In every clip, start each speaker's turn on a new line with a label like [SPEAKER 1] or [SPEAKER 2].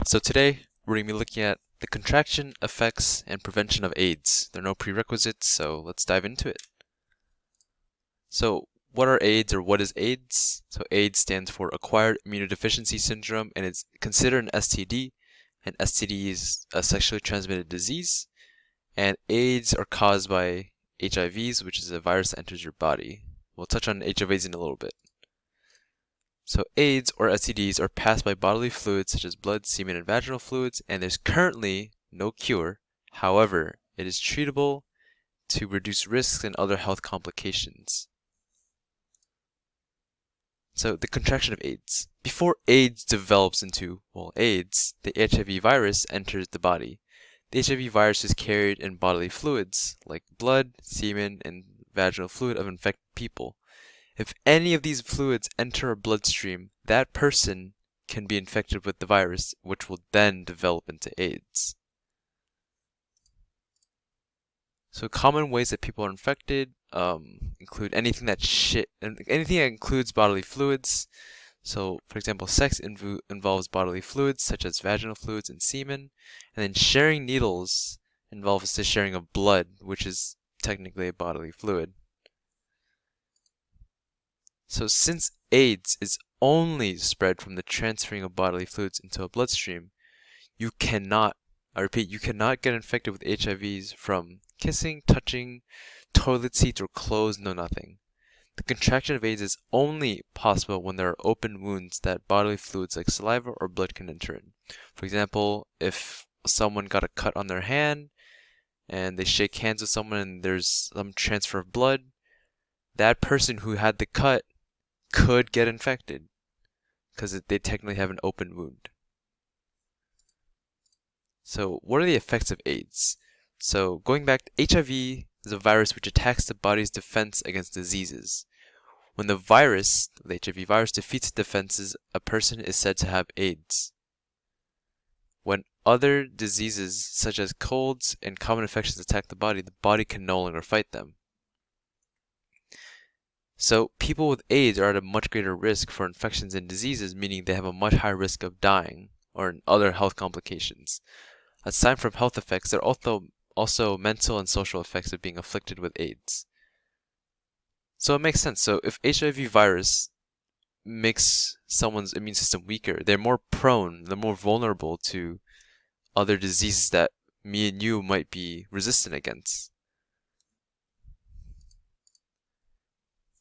[SPEAKER 1] So today we're going to be looking at the contraction, effects, and prevention of AIDS. There are no prerequisites, so let's dive into it. So what are AIDS, or what is AIDS? So AIDS stands for Acquired Immunodeficiency Syndrome, and it's considered an STD. And STD is a sexually transmitted disease. And AIDS are caused by HIVs, which is a virus that enters your body. We'll touch on HIVs in a little bit. So AIDS, or STDs, are passed by bodily fluids such as blood, semen, and vaginal fluids, and there's currently no cure. However, it is treatable to reduce risks and other health complications. So the contraction of AIDS. Before AIDS develops into, AIDS, the HIV virus enters the body. The HIV virus is carried in bodily fluids like blood, semen, and vaginal fluid of infected people. If any of these fluids enter a bloodstream, that person can be infected with the virus, which will then develop into AIDS. So common ways that people are infected include anything that includes bodily fluids. So, for example, sex involves bodily fluids such as vaginal fluids and semen, and then sharing needles involves the sharing of blood, which is technically a bodily fluid. So since AIDS is only spread from the transferring of bodily fluids into a bloodstream, you cannot, I repeat, you cannot get infected with HIVs from kissing, touching, toilet seats, or clothes, no nothing. The contraction of AIDS is only possible when there are open wounds that bodily fluids like saliva or blood can enter in. For example, if someone got a cut on their hand and they shake hands with someone and there's some transfer of blood, that person who had the cut could get infected because they technically have an open wound. So what are the effects of AIDS? So going back, HIV is a virus which attacks the body's defense against diseases. When the HIV virus defeats defenses, a person is said to have AIDS. When other diseases such as colds and common infections attack the body can no longer fight them. So people with AIDS are at a much greater risk for infections and diseases, meaning they have a much higher risk of dying or other health complications. Aside from health effects, there are also mental and social effects of being afflicted with AIDS. So it makes sense. So if HIV virus makes someone's immune system weaker, they're more vulnerable to other diseases that me and you might be resistant against.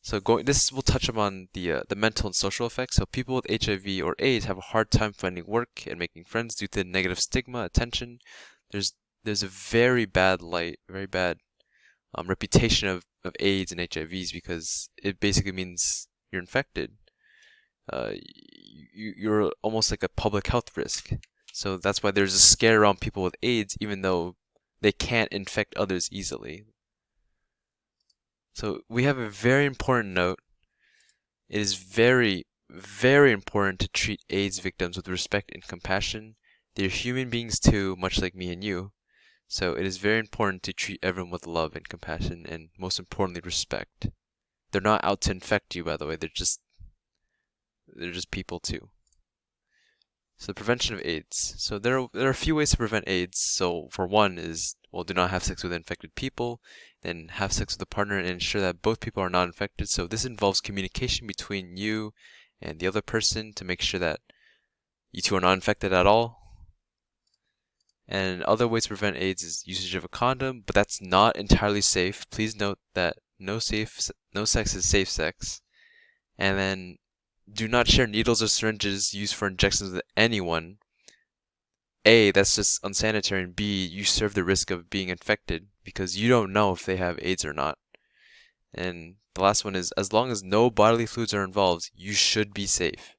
[SPEAKER 1] So we'll touch upon the mental and social effects. So people with HIV or AIDS have a hard time finding work and making friends due to negative stigma, attention. There's a very bad reputation of AIDS and HIVs because it basically means you're infected. You're almost like a public health risk. So that's why there's a scare around people with AIDS, even though they can't infect others easily. So we have a very important note. It is very, very important to treat AIDS victims with respect and compassion. They're human beings too, much like me and you. So it is very important to treat everyone with love and compassion, and most importantly, respect. They're not out to infect you, by the way. They're just people too. So the prevention of AIDS. So there are a few ways to prevent AIDS. So for one is, do not have sex with infected people, then have sex with a partner and ensure that both people are not infected. So this involves communication between you and the other person to make sure that you two are not infected at all. And other ways to prevent AIDS is usage of a condom, but that's not entirely safe. Please note that no sex is safe sex. And then do not share needles or syringes used for injections with anyone. A, that's just unsanitary, and B, you serve the risk of being infected because you don't know if they have AIDS or not. And the last one is, as long as no bodily fluids are involved, you should be safe.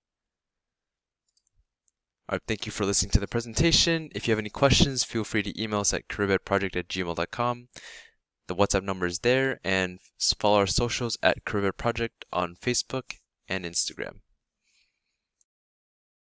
[SPEAKER 1] Alright, thank you for listening to the presentation. If you have any questions, feel free to email us at careervedproject@gmail.com. The WhatsApp number is there, and follow our socials at careervedproject on Facebook and Instagram.